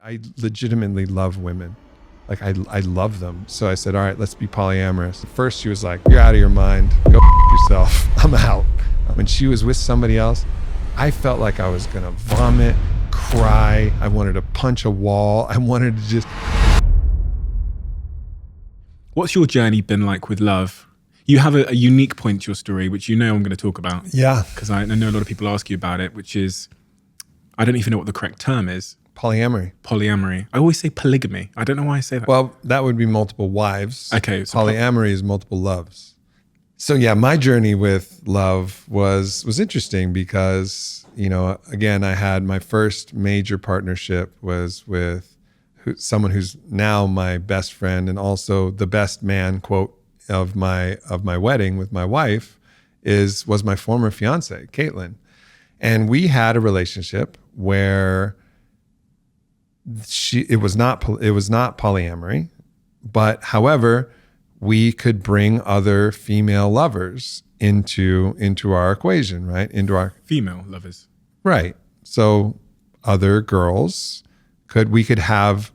I legitimately love women. Like I love them. So I said, all right, let's be polyamorous. First she was like, you're out of your mind. Go yourself. I'm out. When she was with somebody else, I felt like I was gonna vomit, cry. I wanted to punch a wall. I wanted to just... What's your journey been like with love? You have a unique point to your story, which you know I'm going to talk about. Yeah. Because I know a lot of people ask you about it, which is, I don't even know what the correct term is. Polyamory. Polyamory. I always say polygamy. I don't know why I say that. Well, that would be multiple wives. Okay. So polyamory is multiple loves. So yeah, my journey with love was interesting because, you know, again, I had my first major partnership was with someone who's now my best friend and also the best man, quote, of my wedding with my wife was my former fiance, Caitlin. And we had a relationship where it was not polyamory, but however, we could bring other female lovers into our equation, right? Into our female lovers. Right. So other girls we could have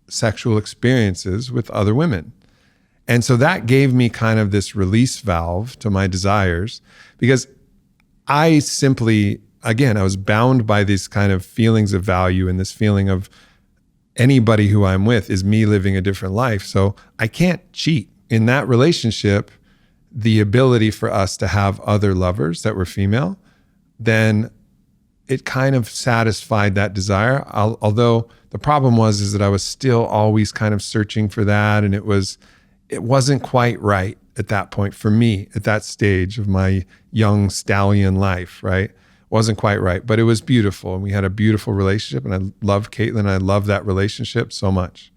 sexual experiences with other women. And so that gave me kind of this release valve to my desires because I simply, again, I was bound by these kind of feelings of value and this feeling of anybody who I'm with is me living a different life. So I can't cheat. In that relationship, the ability for us to have other lovers that were female, then it kind of satisfied that desire. Although the problem is that I was still always kind of searching for that. And it wasn't quite right at that point for me at that stage of my young stallion life, right? Wasn't quite right, but it was beautiful. And we had a beautiful relationship and I loved Caitlin. I loved that relationship so much.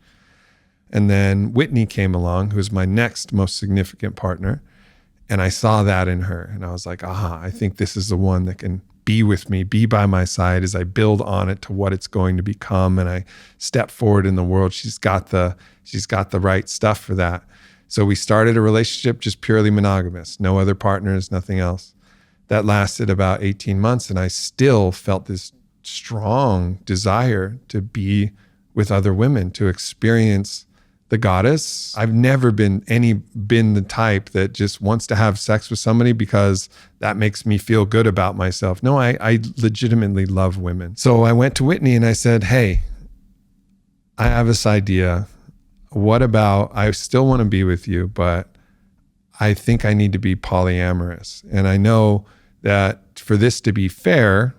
And then Whitney came along, who's my next most significant partner. And I saw that in her. And I was like, I think this is the one that can be with me, be by my side as I build on it to what it's going to become. And I step forward in the world. She's got the right stuff for that. So we started a relationship just purely monogamous, no other partners, nothing else. That lasted about 18 months. And I still felt this strong desire to be with other women, to experience the goddess. I've never been the type that just wants to have sex with somebody because that makes me feel good about myself. No, I legitimately love women. So I went to Whitney and I said, hey, I have this idea. What about, I still want to be with you, but I think I need to be polyamorous. And I know that for this to be fair,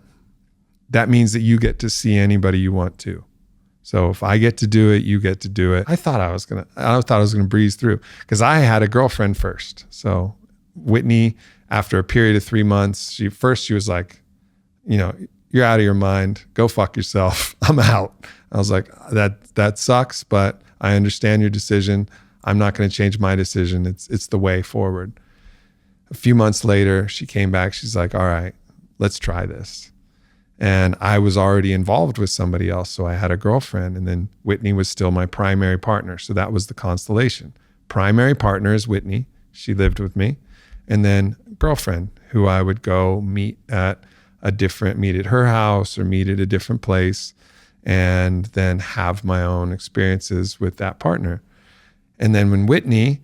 that means that you get to see anybody you want to. So if I get to do it, you get to do it. I thought I was gonna breeze through because I had a girlfriend first. So Whitney, after a period of 3 months, she was like, you know, you're out of your mind. Go fuck yourself. I'm out. I was like, that sucks, but I understand your decision. I'm not going to change my decision. It's the way forward. A few months later, she came back. She's like, all right, let's try this. And I was already involved with somebody else. So I had a girlfriend and then Whitney was still my primary partner. So that was the constellation. Primary partner is Whitney. She lived with me. And then girlfriend who I would go meet at her house or meet at a different place and then have my own experiences with that partner. And then when Whitney,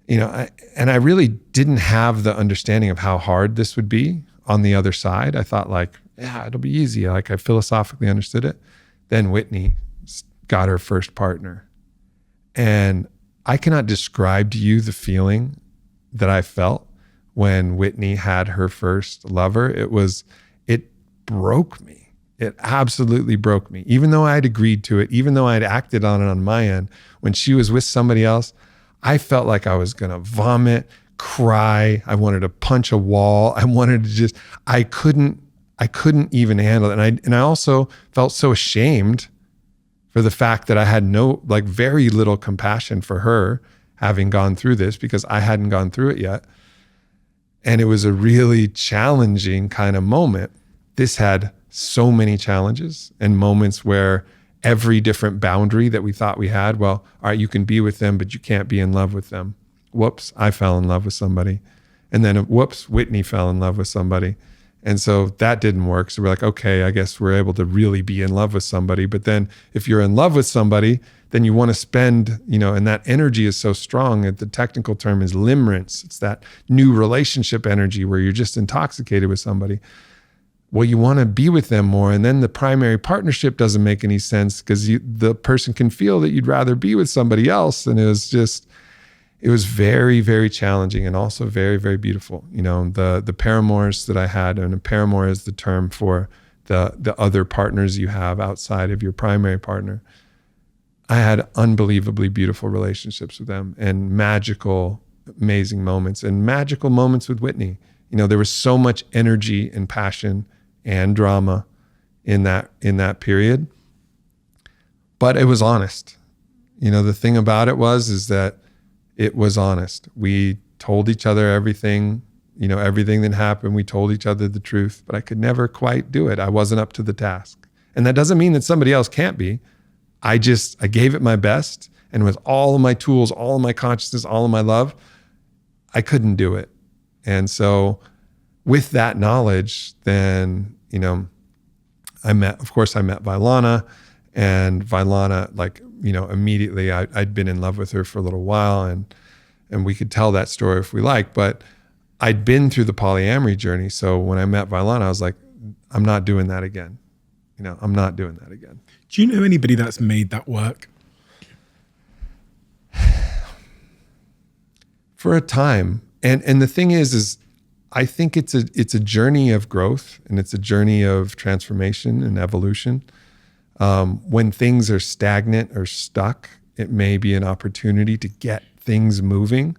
you know, I really didn't have the understanding of how hard this would be on the other side. I thought like, yeah, it'll be easy. Like I philosophically understood it. Then Whitney got her first partner. And I cannot describe to you the feeling that I felt when Whitney had her first lover. It broke me. It absolutely broke me. Even though I'd agreed to it, even though I'd acted on it on my end, when she was with somebody else, I felt like I was going to vomit, cry. I wanted to punch a wall. I wanted to just, I couldn't even handle it. And I also felt so ashamed for the fact that I had very little compassion for her having gone through this because I hadn't gone through it yet. And it was a really challenging kind of moment. This had so many challenges and moments where every different boundary that we thought we had, well, all right, you can be with them, but you can't be in love with them. Whoops, I fell in love with somebody. And then whoops, Whitney fell in love with somebody. And so that didn't work. So we're like, okay, I guess we're able to really be in love with somebody. But then if you're in love with somebody, then you want to spend, and that energy is so strong. The technical term is limerence. It's that new relationship energy where you're just intoxicated with somebody. Well, you want to be with them more. And then the primary partnership doesn't make any sense because the person can feel that you'd rather be with somebody else. And it was very, very challenging and also very, very beautiful. The paramours that I had, and a paramour is the term for the other partners you have outside of your primary partner. I had unbelievably beautiful relationships with them and magical, amazing moments and magical moments with Whitney. There was so much energy and passion and drama in that period, but it was honest. The thing about it is that it was honest. We told each other everything, everything that happened. We told each other the truth, but I could never quite do it. I wasn't up to the task. And that doesn't mean that somebody else can't be. I gave it my best. And with all of my tools, all of my consciousness, all of my love, I couldn't do it. And so with that knowledge, then, I met Vailana, and Vailana, immediately I'd been in love with her for a little while, and we could tell that story if we like, but I'd been through the polyamory journey. So when I met Vailana, I was like, I'm not doing that again. I'm not doing that again. Do you know anybody that's made that work? For a time. And the thing is I think it's a journey of growth, and it's a journey of transformation and evolution. When things are stagnant or stuck, it may be an opportunity to get things moving.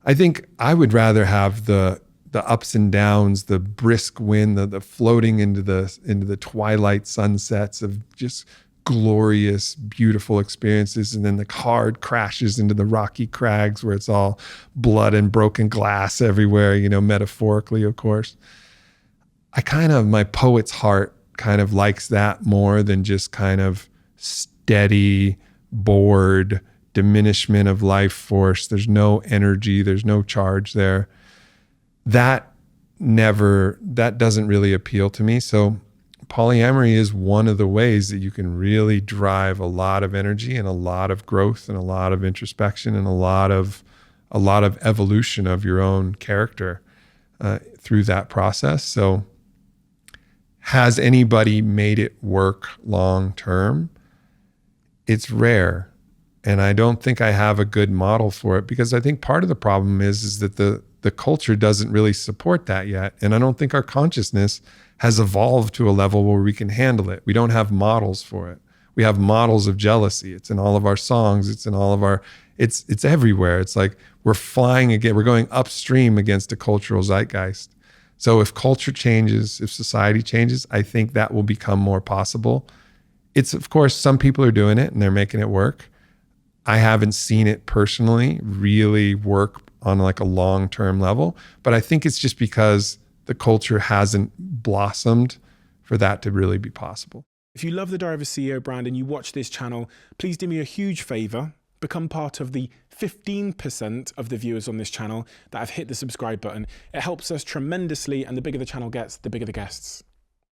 I think I would rather have the ups and downs, the brisk wind, the floating into the twilight sunsets of just glorious, beautiful experiences, and then the hard crashes into the rocky crags where it's all blood and broken glass everywhere, metaphorically, of course. My poet's heart kind of likes that more than just kind of steady, bored diminishment of life force. There's no energy, there's no charge there. That doesn't really appeal to me. So polyamory is one of the ways that you can really drive a lot of energy and a lot of growth and a lot of introspection and a lot of evolution of your own character through that process. So has anybody made it work long term? It's rare. And I don't think I have a good model for it, because I think part of the problem is that the culture doesn't really support that yet. And I don't think our consciousness has evolved to a level where we can handle it. We don't have models for it. We have models of jealousy. It's in all of our songs. It's in all of it's everywhere. It's like we're flying again. We're going upstream against a cultural zeitgeist. So if culture changes, if society changes, I think that will become more possible. It's, of course, some people are doing it and they're making it work. I haven't seen it personally really work on like a long-term level, but I think it's just because the culture hasn't blossomed for that to really be possible. If you love the Diary of a CEO brand and you watch this channel, please do me a huge favor. Become part of the 15% of the viewers on this channel that have hit the subscribe button. It helps us tremendously, and the bigger the channel gets, the bigger the guests.